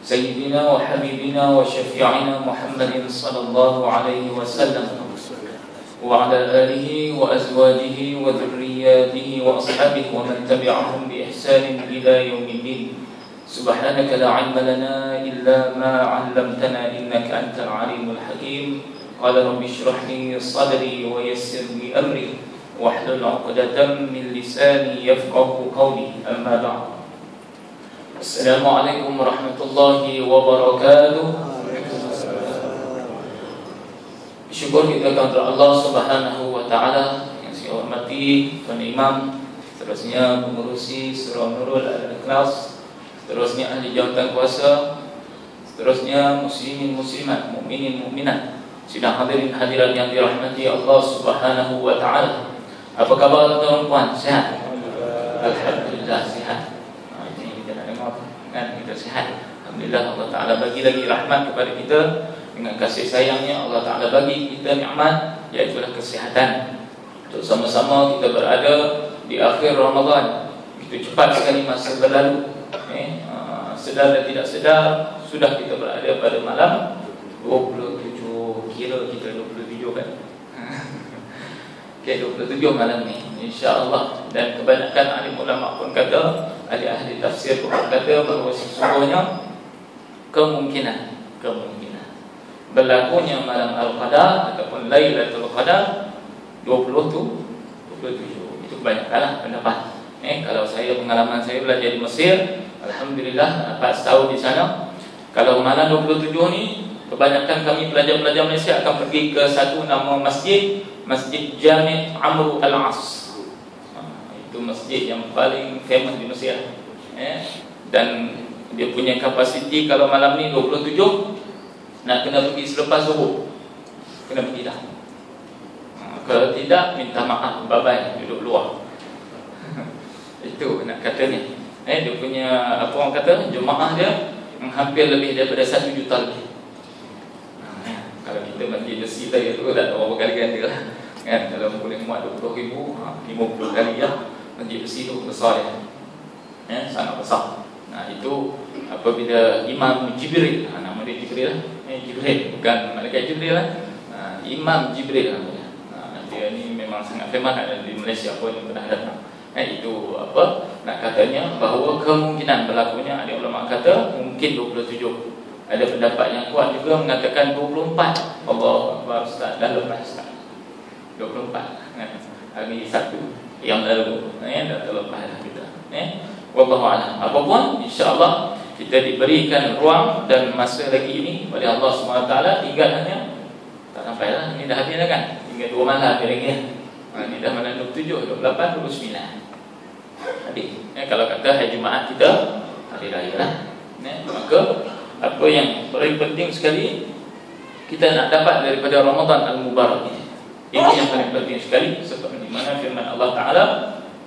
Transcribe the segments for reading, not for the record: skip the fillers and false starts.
سيدنا وحبيبنا وشفيعنا محمد صلى الله عليه وسلم وعلى آله وأزواجه وذرياته وأصحابه ومن تبعهم بإحسان إلى يوم الدين. سبحانك لا علم لنا إلا ما علمتنا إنك أنت العليم الحكيم. قال رب اشرح لي صدري ويسر لي أمري واحلل عقدة من لساني يفقه قولي. أما بعد. Assalamualaikum warahmatullahi wabarakatuh. Syukur kita kepada Allah Subhanahu wa taala yang saya hormati Tuan Imam, seterusnya pengurusi Surah Nurul Al-Ikhlas, seterusnya ahli jawatan kuasa, seterusnya muslimin muslimat, mukminin mukminat, sidang hadirin hadirat yang dirahmati Allah Subhanahu wa taala. Apa kabar tuan-tuan? Sehat? Alhamdulillah sehat. Kita sihat. Alhamdulillah, Allah Ta'ala bagi lagi rahmat kepada kita. Dengan kasih sayangnya Allah Ta'ala bagi kita nikmat, iaitulah kesihatan. Untuk sama-sama kita berada di akhir Ramadan. Begitu cepat sekali masa berlalu. Sedar dan tidak sedar, sudah kita berada pada malam 27. Kira kita 27 kan? Okay, 27 malam ni, insya-Allah. Dan kebanyakan ahli ulama pun kata, ahli tafsir pun kata bahawa sesungguhnya kemungkinan berlakunya malam Al-Qadar ataupun Lailatul Qadar 27. Itu kebanyakanlah pendapat. Kalau saya, pengalaman saya belajar di Mesir, alhamdulillah 4 tahun di sana. Kalau malam 27 ni, kebanyakan kami pelajar-pelajar Malaysia akan pergi ke satu nama masjid, Masjid Jami' Amr Al-As. Itu masjid yang paling famous di Mesir. Dan dia punya kapasiti kalau malam ni 27, nak kena pergi selepas subuh. Kena pergi dah. Kalau tidak, minta maaf, bye-bye, duduk luar. Itu nak katanya. Dia punya, apa orang kata, jemaah dia hampir lebih daripada 1 juta lebih. Kalau kita masjid besi tadi tu tak tahu berapa kali ganda lah kan. Kalau boleh muat 20,000, 50 kali lah. Masjid besi tu besar ya. Sangat besar. Nah itu apabila Imam Jibril, nama dia Jibril lah. Jibril, bukan malaikat Jibril lah. Imam Jibril lah. Dia ni memang sangat famous di Malaysia pun yang pernah datang. Itu apa nak katanya bahawa kemungkinan berlakunya, ada ulama kata mungkin 27. Ada pendapat yang kuat juga mengatakan 24. Allah Akbar, Ustaz, dah lepas Ustaz 24 hari Sabtu yang lalu, dah terlepas dah kita. Wallahu'alam. Apapun, insyaAllah kita diberikan ruang dan masa lagi ini oleh Allah SWT. Tinggal hanya tak sampai lah, ini dah habis dah kan. Tinggal 2 malam lagi. Ini dah malam 27, 28, 29 habis. Kalau kata hari Jumaat kita hari raya lah. Maka apa yang paling penting sekali kita nak dapat daripada Ramadan Al-Mubarak ini. Ini yang paling penting sekali, seperti mana firman Allah Ta'ala,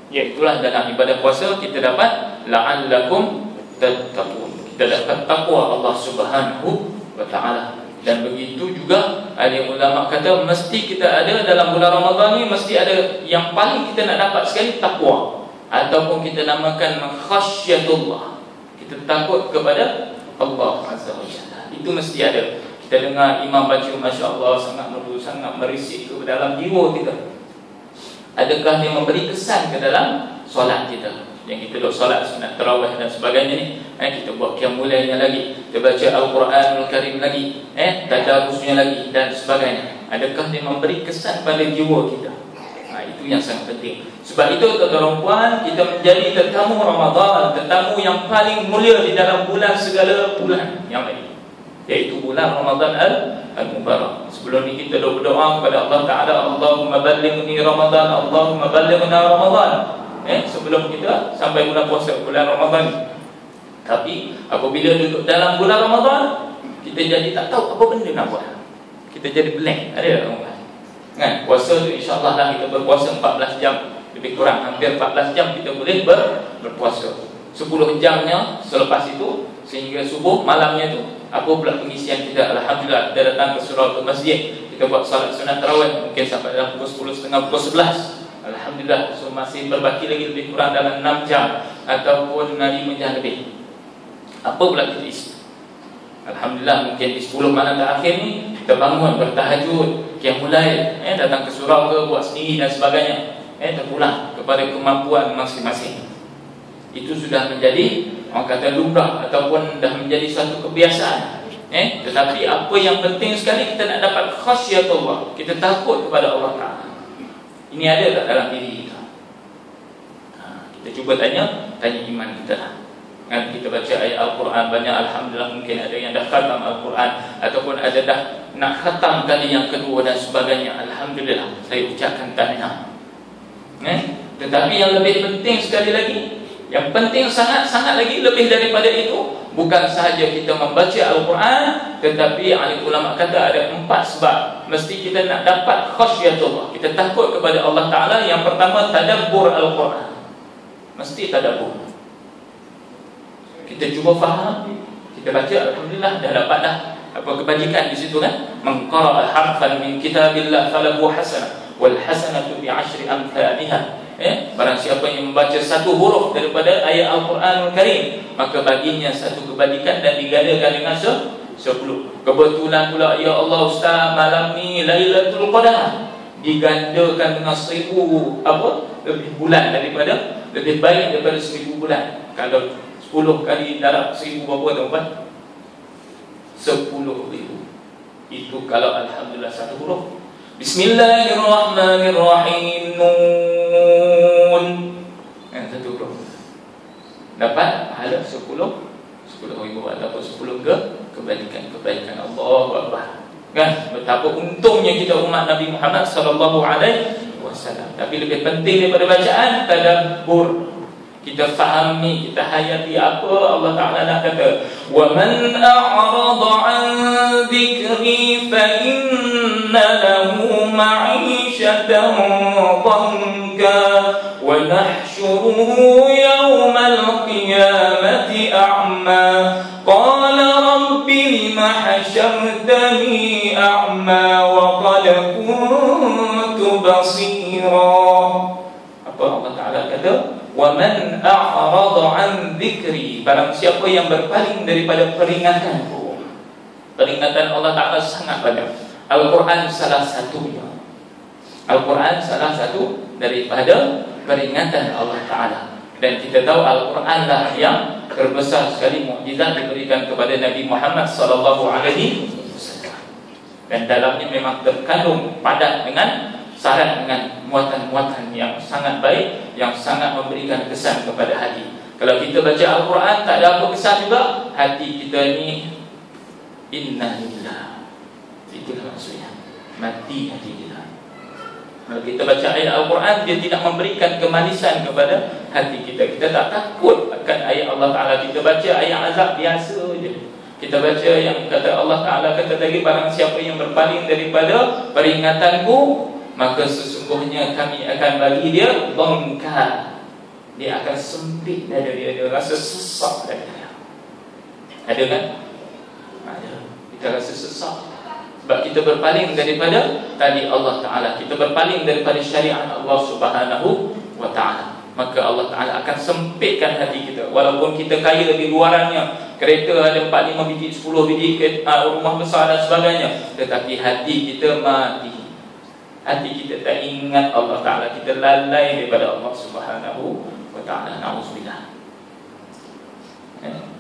iaitulah dalam ibadah puasa kita dapat la'allakum tattaqun. Kita dapat takwa Allah Subhanahu wa Ta'ala. Dan begitu juga ahli ulama kata mesti kita ada dalam bulan Ramadan ni, mesti ada yang paling kita nak dapat sekali, takwa, ataupun kita namakan khasyatullah. Kita takut kepada Allah Azza wa Jalla. Itu mesti ada. Kita dengar imam baca, Masya Allah, sangat merdu, sangat merisik ke dalam jiwa kita. Adakah dia memberi kesan ke dalam solat kita? Yang kita duk solat sunat tarawih dan sebagainya ni, kita buat qiyamulailnya lagi, kita baca Al-Quranul Karim lagi, tadarusnya lagi dan sebagainya. Adakah dia memberi kesan pada jiwa kita? Itu yang sangat penting. Sebab itu tuan-tuan dan puan, kita menjadi tetamu Ramadan, tetamu yang paling mulia di dalam bulan segala bulan yang lain, iaitu bulan Ramadan Al-Mubarak. Sebelum ni kita berdoa kepada Allah Ta'ala, Allahumma ballighni Ramadan, Allahumma ballighna Ramadan. Sebelum kita sampai bulan puasa, bulan Ramadan. Tapi apabila duduk dalam bulan Ramadan, kita jadi tak tahu apa benda nak buat. Kita jadi blank. Ada orang kan? Puasa tu insya-Allah lah kita berpuasa 14 jam, lebih kurang hampir 14 jam kita boleh berpuasa. 10 jamnya selepas itu sehingga subuh, malamnya tu apa pula pengisian kita? Alhamdulillah kita datang ke surau, ke masjid, kita buat salat sunat tarawih mungkin sampai dalam pukul 10.30, pukul 11. Alhamdulillah. So masih berbaki lagi lebih kurang dalam 6 jam ataupun 5 jam lebih. Apa pula kita isi? Alhamdulillah mungkin di 10 malam terakhir ni kita bangun bertahajud, qiyamul lail, datang ke surau ke, buat sendiri dan sebagainya, terpulang kepada kemampuan masing-masing. Itu sudah menjadi orang kata lumrah ataupun dah menjadi satu kebiasaan. Tetapi apa yang penting sekali, kita nak dapat khasyatullah, kita takut kepada Allah Ta'ala. Ini ada tak dalam diri kita? Kita cuba tanya iman kita lah. Kan kita baca ayat Al-Quran banyak, Alhamdulillah mungkin ada yang dah khatam Al-Quran, ataupun ada dah nak khatam kali yang kedua dan sebagainya. Alhamdulillah, saya ucapkan tahniah. Tetapi yang lebih penting sekali lagi, yang penting sangat-sangat lagi lebih daripada itu, bukan sahaja kita membaca Al-Quran, tetapi ahli ulama kata ada 4 sebab mesti kita nak dapat khasyatullah, kita takut kepada Allah Ta'ala. Yang pertama, tadabbur Al-Quran. Mesti tadabbur. Kita cuba faham, kita baca, Alhamdulillah dah dapat dah apa kebajikan di situ kan. Man qara'a harfan min kitabillah falahu hasanah wal hasanatu bi 10 amsalha. Barang siapa yang membaca satu huruf daripada ayat Al-Quranul Karim, maka baginya satu kebajikan dan digandakan dengan 10. Kebetulan pula, ya Allah Ustaz, malam ni Lailatul Qadar, digandakan dengan 1000 lebih bulan daripada, lebih baik daripada 1000 bulan. Kalau 10 kali darab 1000 berapa tuan-tuan? 10,000. Itu kalau Alhamdulillah satu huruf. Bismillahirrahmanirrahim. Nun. Satu huruf. Dapat pahala 10,000 ataupun 10 kebaikan Allahu Akbar. Kan? Betapa untungnya kita umat Nabi Muhammad sallallahu alaihi wasallam. Tapi lebih penting daripada bacaan, tadabbur. Kita fahami, kita hayati apa Allah Ta'ala nak kata. وَمَنْ أَعْرَضَ عَنْ ذِكْرِي فَإِنَّ لَهُ مَعِيشَةً ضَنْكًا وَنَحْشُرُهُ يَوْمَ الْقِيَامَةِ أَعْمَى قَالَ رَبِّ لِمَ حَشَرْتَنِي أَعْمَى وَقَدْ كُنْتُ بَصِيرًا. Apa Allah Ta'ala kata? وَمَنْ أَعْرَضَ عَنْ ذِكْرِي, barang siapa yang berpaling daripada peringatanku. Peringatan Allah Ta'ala sangat banyak. Al-Quran salah satunya. Al-Quran salah satu daripada peringatan Allah Ta'ala. Dan kita tahu Al-Quran lah yang terbesar sekali mukjizat diberikan kepada Nabi Muhammad sallallahu alaihi wasallam. Dan dalamnya memang terkandung padat dengan syarat dengan muatan-muatan yang sangat baik, yang sangat memberikan kesan kepada hati. Kalau kita baca Al-Quran tak ada apa kesan juga, hati kita ni innalillah. Itulah maksudnya, mati hati kita. Kalau kita baca ayat Al-Quran, dia tidak memberikan kemanisan kepada hati kita. Kita tak takut akan ayat Allah Ta'ala. Kita baca ayat azab biasa je. Kita baca yang kata Allah Ta'ala kata tadi, barang siapa yang berpaling daripada peringatanku, maka sesungguhnya kami akan bagi dia bangka. Dia akan sempit dada dia, dia rasa sesak dada dia. Ada kan? Ada. Kita rasa sesak sebab kita berpaling daripada tadi Allah Ta'ala, kita berpaling daripada syariat Allah Subhanahu wa Ta'ala. Maka Allah Ta'ala akan sempitkan hati kita. Walaupun kita kaya di luarannya, kereta ada 4, 5 biji, 10 biji, rumah besar dan sebagainya, tetapi hati kita mati. Hati kita tak ingat Allah Ta'ala, kita lalai daripada Allah Subhanahu wa Ta'ala. Na'udzubillah.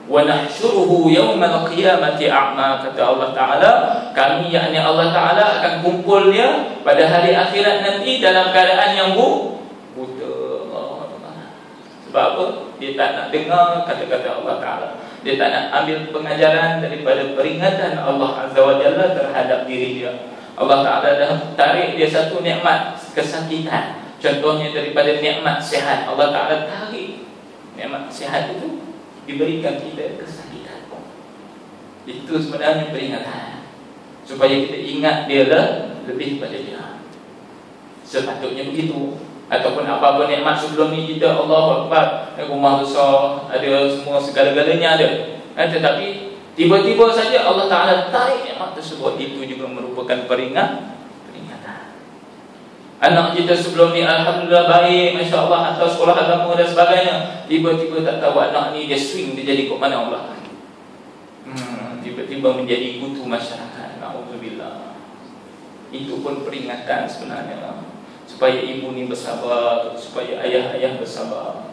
Wa nahsyuruhu yawmal qiyamati a'ma, kata Allah Ta'ala, kami yakni Allah Ta'ala akan kumpul dia pada hari akhirat nanti dalam keadaan yang buta. Sebab apa? Dia tak nak dengar kata-kata Allah Ta'ala. Dia tak nak ambil pengajaran daripada peringatan Allah Azza wa Jalla terhadap diri dia. Allah Ta'ala dah tarik dia satu nikmat kesakitan. Contohnya daripada nikmat sihat, Allah Ta'ala tarik nikmat sihat itu, diberikan kita kesakitan. Itu sebenarnya peringatan, supaya kita ingat dia lah lebih pada dia. Sepatutnya begitu. Ataupun apa-apa nikmat sebelum ni kita Allahu Akbar, rumah besar, ada semua segala-galanya ada. Tetapi tiba-tiba saja Allah Ta'ala tarik nikmat tersebut. Itu juga merupakan peringatan. Anak kita sebelum ni Alhamdulillah baik, Masya Allah, hantar sekolah agama dan sebagainya. Tiba-tiba tak tahu anak ni dia swing, dia jadi kok mana Allah. tiba-tiba menjadi kutu masyarakat. Alhamdulillah. Itu pun peringatan sebenarnya lah, supaya ibu ni bersabar, supaya ayah-ayah bersabar.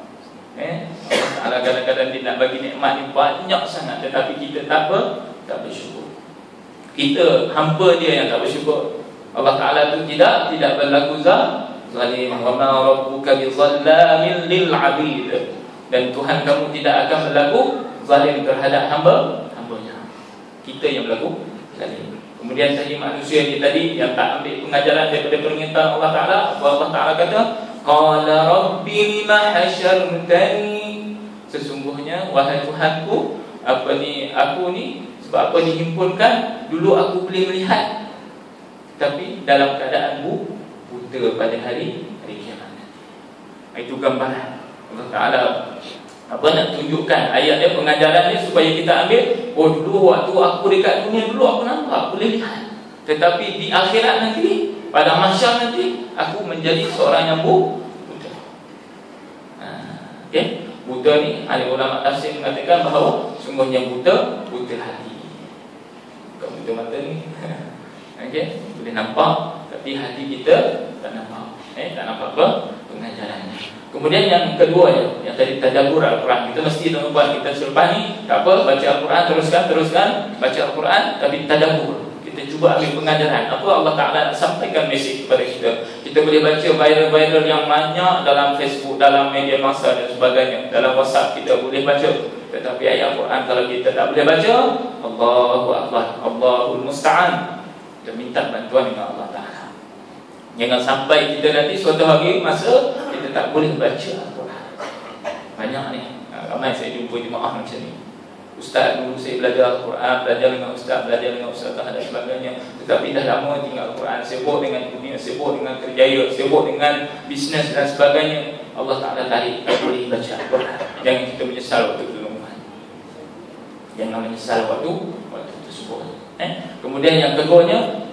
Allah Ta'ala kadang-kadang dia nak bagi nikmat ni banyak sangat, tetapi kita tak bersyukur. Kita hampa dia yang tak bersyukur. Allah Ta'ala tu tidak berlaku zalim. Wa ma rabbuka bizallamin lil 'abid. Dan Tuhan kamu tidak akan berlaku zalim terhadap hamba-hambanya. Kita yang berlaku zalim. Kemudian tadi manusia ni tadi yang tak ambil pengajaran daripada permintaan Allah Ta'ala. Allah Ta'ala kata, qala rabbi lima hasyartani, sesungguhnya wahai Tuhanku, aku ni sebab apa dihimpunkan? Dulu aku boleh melihat, tapi dalam keadaan buta pada hari kiamat. Itu gambaran Allah Ta'ala nak tunjukkan ayat dia, pengajaran dia supaya kita ambil. Oh, dulu waktu aku dekat dunia dulu aku nampak, boleh lihat, tetapi di akhirat nanti, pada mahsyar nanti, aku menjadi seorang yang buta. Buta ni ahli ulama tafsir mengatakan bahawa sungguhnya buta hati, bukan buta mata ni. Boleh nampak, tapi hati kita tak nampak. Tak nampak apa pengajarannya. Kemudian yang kedua, yang tadi tadabbur Al-Quran. Kita mesti tuan-tuan, kita selepas ni tak apa, baca Al-Quran, teruskan baca Al-Quran, tapi tadabbur. Kita cuba ambil pengajaran. Apa Allah Ta'ala sampaikan mesej kepada kita. Kita boleh baca viral-viral yang banyak dalam Facebook, dalam media massa dan sebagainya, dalam WhatsApp kita boleh baca. Tetapi ayat Al-Quran kalau kita tak boleh baca, Allahu Akbar, Allahul Musta'an, kita minta bantuan dengan Allah Ta'ala. Jangan sampai kita nanti suatu hari masa kita tak boleh baca Al-Quran. Banyak ni, ramai saya jumpa jemaah macam ni. Ustaz, dulu saya belajar Al-Quran, belajar dengan ustaz dan sebagainya, tetapi dah lama tinggal Al-Quran, sibuk dengan dunia, sibuk dengan kerjaya, sibuk dengan bisnes dan sebagainya. Allah Ta'ala tarik, tak boleh baca Al-Quran. Jangan kita menyesal waktu itu. Jangan menyesal waktu tersebut. Kemudian yang keduanya,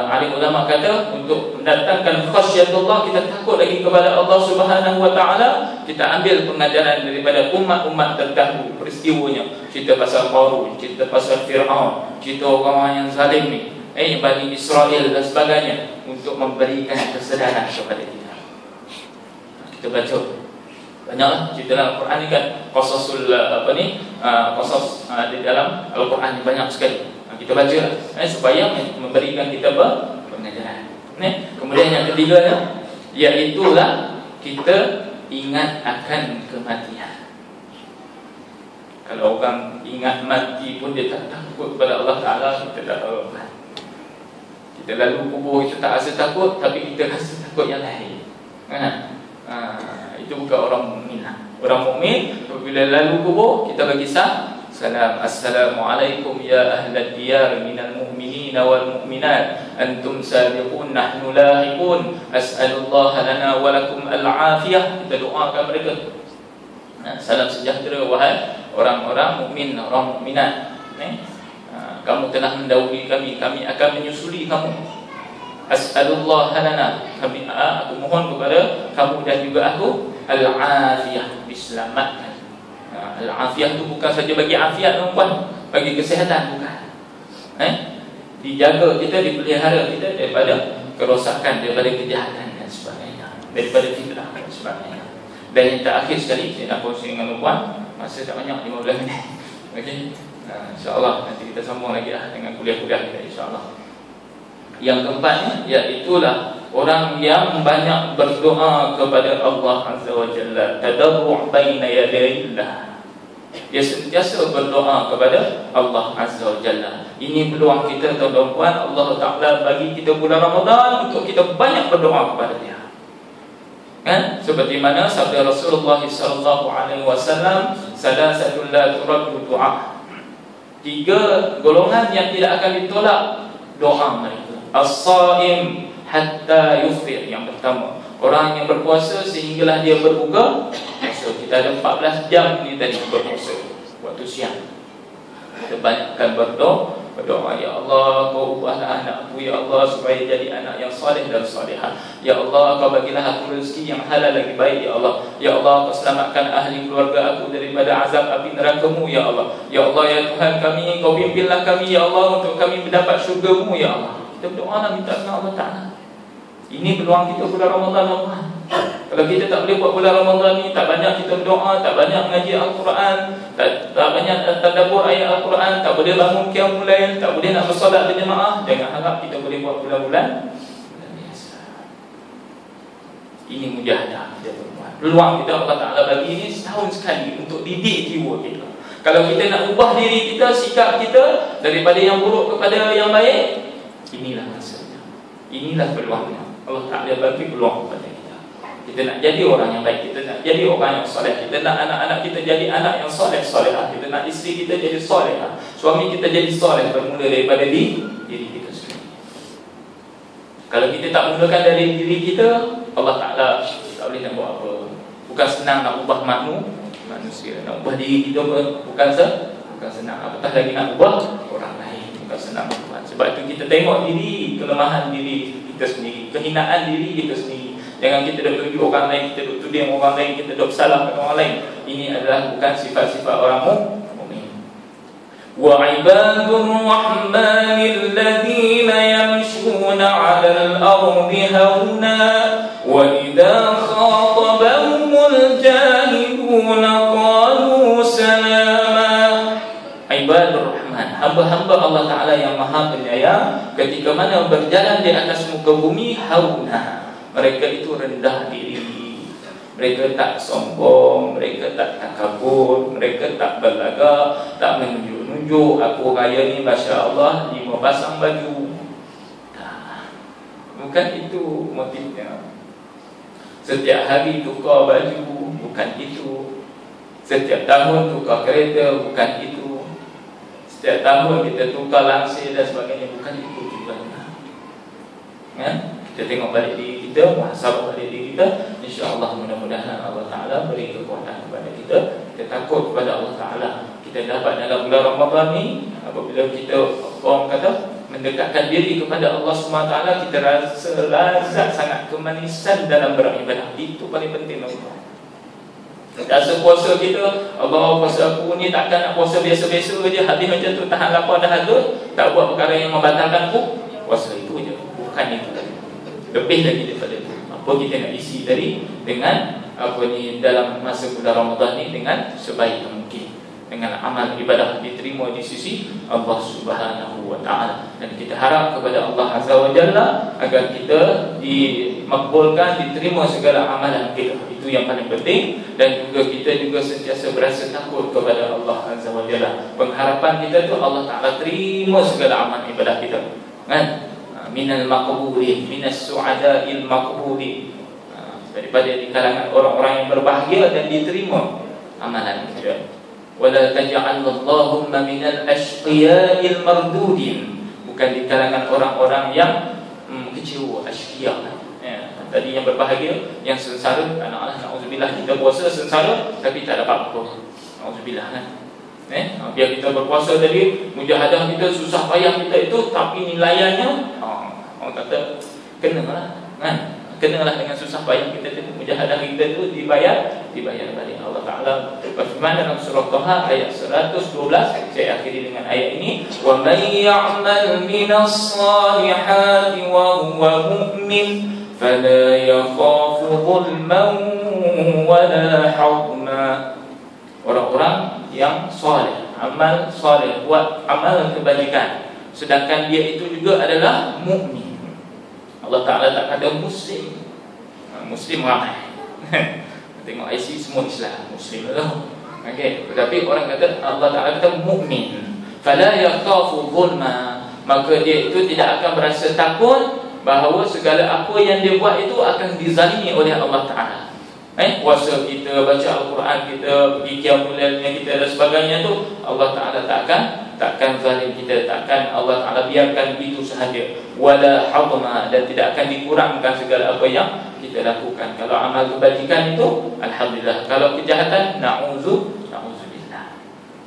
alim ulama kata, untuk mendatangkan khasyatullah, kita takut lagi kepada Allah Subhanahu wa Ta'ala, kita ambil pengajaran daripada umat-umat terdahulu, peristiwanya, cerita pasal Qarun, cerita pasal Fir'aun, cerita orang yang zalim ni, Bani Israel dan sebagainya, untuk memberikan kesedaran kepada kita. Kita baca banyaklah cerita dalam Al-Quran ni kan, qasasul qasas di dalam Al-Quran ni banyak sekali. Kita baca supaya memberikan kita pengajaran. Kemudian yang ketiganya, iaitulah kita ingat akan kematian. Kalau orang ingat mati pun dia tak takut kepada Allah Ta'ala, kita tak tahu apa. Kita lalu kubur, kita tak rasa takut, tapi kita rasa takut yang lain. Itu bukan orang mukmin. Orang mukmin apabila lalu kubur, kita bagi salam, assalamualaikum ya ahlad diyar minal mu'minina wal mu'minat, antum sabiqun nahnu lahiqun, as'alullah lana wa lakum al-afiyah. Kita doakan mereka, salam sejahtera wahai orang-orang mukmin, orang mukminat. Kamu telah mendahului kami, kami akan menyusuli kamu. As'alullah lana, aku mohon kepada kamu dan juga aku al-afiyah, diselamatkan. Al-afiyah itu bukan saja bagi afiat tuan-tuan, bagi kesihatan, bukan. Dijaga kita, dipelihara kita daripada kerosakan, daripada kejahatan dan sebagainya, daripada fitnah dan sebagainya. Dan yang terakhir sekali, saya nak kongsi dengan tuan-tuan, masa tak banyak, 15 minit. Okey. InsyaAllah nanti kita sambung lagi lah dengan kuliah-kuliah kita, insyaAllah. Yang keempatnya, iaitulah orang yang banyak berdoa kepada Allah Azza wa Jalla, tadarru' baina yadayillah. Dia sentiasa berdoa kepada Allah Azza wa Jalla. Ini peluang kita tuan-tuan. Allah Ta'ala bagi kita bulan Ramadan untuk kita banyak berdoa kepada Dia. Seperti mana sabda Rasulullah SAW, salasatul la turaddu du'a. 3 golongan yang tidak akan ditolak doa mereka. As-saim hatta yuftir. Yang pertama, orang yang berpuasa sehinggalah dia berbuka puasa. Kita ada 14 jam ni tadi berpuasa waktu siang. Kita banyakkan berdoa, ya Allah, kau ubahlah anakku ya Allah supaya jadi anak yang soleh dan solehah. Ya Allah, kau bagilah aku rezeki yang halal lagi baik ya Allah. Ya Allah, kau selamatkan ahli keluarga aku daripada azab api neraka-Mu ya Allah. Ya Allah, ya Tuhan kami, kau pimpinlah kami ya Allah untuk kami mendapat syurga-Mu ya Allah. Kita berdoa minta dengan Allah Ta'ala. Ini peluang kita bulan Ramadan Allah. Kalau kita tak boleh buat bulan Ramadan ni, tak banyak kita berdoa, tak banyak mengaji Al-Quran, tak banyak tadabbur ayat Al-Quran, tak boleh bangun qiyamul lail, tak boleh nak bersolat berjemaah, jangan harap kita boleh buat bulan-bulan biasa. Ini mujahadah kita tuan. Peluang kita Allah Ta'ala bagi ini setahun sekali untuk didik jiwa kita. Kalau kita nak ubah diri kita, sikap kita daripada yang buruk kepada yang baik, inilah masanya. Inilah peluangnya. Allah Ta'ala bagi peluang kepada kita. Kita nak jadi orang yang baik, kita nak jadi orang yang soleh, kita nak anak-anak kita jadi anak yang soleh, solehah, kita nak isteri kita jadi solehah, suami kita jadi soleh, bermula daripada diri kita sendiri. Kalau kita tak mulakan dari diri kita, Allah Ta'ala tak boleh nak buat apa. Bukan senang nak ubah manusia, nak ubah diri kita bukan senang. Apatah lagi nak ubah orang lain, bukan senang. Sebab itu kita tengok diri, kelemahan diri kita sendiri, kehinaan diri kita sendiri. Jangan kita duk tuju orang lain, kita duk tuding orang lain, kita duk salahkan orang lain. Ini adalah bukan sifat-sifat orang mukmin. Wa ibadur rahmanil ladzina yamshuna 'alal ardi hauna wa idza khatabahumul jahiluna qalu salama. Ibadur Rahman, hamba-hamba Allah Ta'ala yang maha penyayang, ketika mana berjalan di atas muka bumi, hauna, mereka itu rendah diri, mereka tak sombong, mereka tak takabur, mereka tak berlagak, tak menunjuk-nunjuk aku raya ni Masya Allah 5 pasang baju. Bukan itu motifnya. Setiap hari tukar baju, bukan itu. Setiap tahun tukar kereta, bukan itu. Setiap tahun kita tukar langsir dan sebagainya, bukan itu tujuannya. Kan? Kita tengok balik diri kita, muhasabah balik diri kita. InsyaAllah mudah-mudahan Allah Ta'ala beri kekuatan kepada kita. Kita takut kepada Allah Ta'ala. Kita dapat dalam bulan Ramadan ni, apabila kita, orang kata, mendekatkan diri kepada Allah SWT, kita rasa lazat sangat kemanisan dalam beribadah. Itu paling penting. Rasa puasa kita, Allah puasa aku ni takkan nak puasa biasa-biasa je, habis macam tu tahan lapar dah halut, tak buat perkara yang membatalkan puasa itu je. Bukan itu lagi. Lebih lagi daripada itu. Apa kita nak isi dengan apa ni dalam masa bulan Ramadan ni dengan sebaik mungkin, dengan amal ibadah diterima di sisi Allah Subhanahu wa Ta'ala. Dan kita harap kepada Allah Azza wa Jalla agar kita dimakbulkan, diterima segala amalan kita. Itu yang paling penting. Dan juga kita juga sentiasa berasa takut kepada Allah Azza wa Jalla. Pengharapan kita tu Allah Ta'ala terima segala amal ibadah kita, kan? Minal maqbulin, minas su'ada'il maqbulin, daripada di kalangan orang-orang yang berbahagia dan diterima amalan kita. Wala taj'alallahumma minal ashqiya'il mardudin, bukan di kalangan orang-orang yang kecewa, ashqiya. Tadi yang berbahagia, yang sengsara, na'udzubillah, kita puasa sengsara tapi tak dapat apa. Na'udzubillah, kan? Biar kita berpuasa tadi, mujahadah kita, susah payah kita itu, tapi nilaiannya orang kata kenalah, kan? Kenalah dengan susah payah kita itu, mujahadah kita itu dibayar balik. Allah Ta'ala berfirman dalam surah Taha ayat 112. Saya akhiri dengan ayat ini, wa may ya'mal minas salihati wa huwa mu'min fala yakhafu dhulman wala hadma. Orang-orang yang soleh, amal soleh, buat amal kebajikan, sedangkan dia itu juga adalah mukmin. Allah Ta'ala tak kata muslim. Muslim ramai. Tengok IC semua Islam, Muslim lah. Okay. Tetapi orang kata, Allah Ta'ala kata mukmin. Fala yakhafu dhulma, maka dia itu tidak akan berasa takut bahawa segala apa yang dia buat itu akan dizalimi oleh Allah Ta'ala. Puasa kita, baca Al-Quran kita, pergi qiyamul lailnya kita dan sebagainya tu, Allah Ta'ala takkan zalim kita, takkan Allah Ta'ala biarkan begitu sahaja. Wala hadma, dan tidak akan dikurangkan segala apa yang kita lakukan. Kalau amal kebajikan itu, alhamdulillah. Kalau kejahatan, na'udzubillah.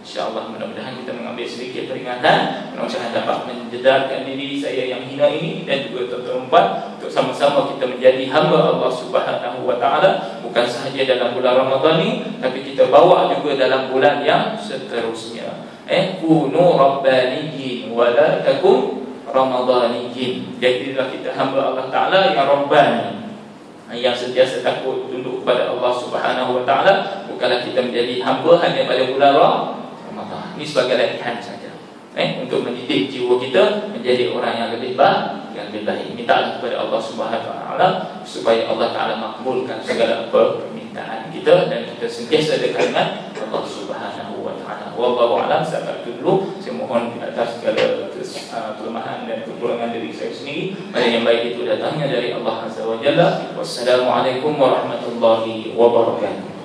InsyaAllah mudah-mudahan kita mengambil sedikit peringatan, mudah-mudahan dapat menjedarkan diri saya yang hina ini dan juga tuan-tuan untuk sama-sama kita menjadi hamba Allah Subhanahu wa taala, bukan sahaja dalam bulan Ramadan ini, tapi kita bawa juga dalam bulan yang seterusnya. Kunu rabbaniyin wa la takun ramadaniyin. Jadilah kita hamba Allah taala yang rabbani, yang sentiasa takut tunduk kepada Allah Subhanahu wa taala, bukanlah kita menjadi hamba hanya pada bulan Ramadan. Ini sebagai latihan saja, untuk mendidik jiwa kita menjadi orang yang lebih baik. Minta kepada Allah Subhanahu wa taala supaya Allah taala makbulkan segala permintaan kita dan kita sentiasa dekat dengan Allah Subhanahu wa taala. Wallahu a'lam. Saya dulu, saya mohon di atas segala kelemahan dan kekurangan diri saya sendiri. Mana yang baik itu datangnya dari Allah Azza wa Jalla. Wassalamualaikum warahmatullahi wabarakatuh.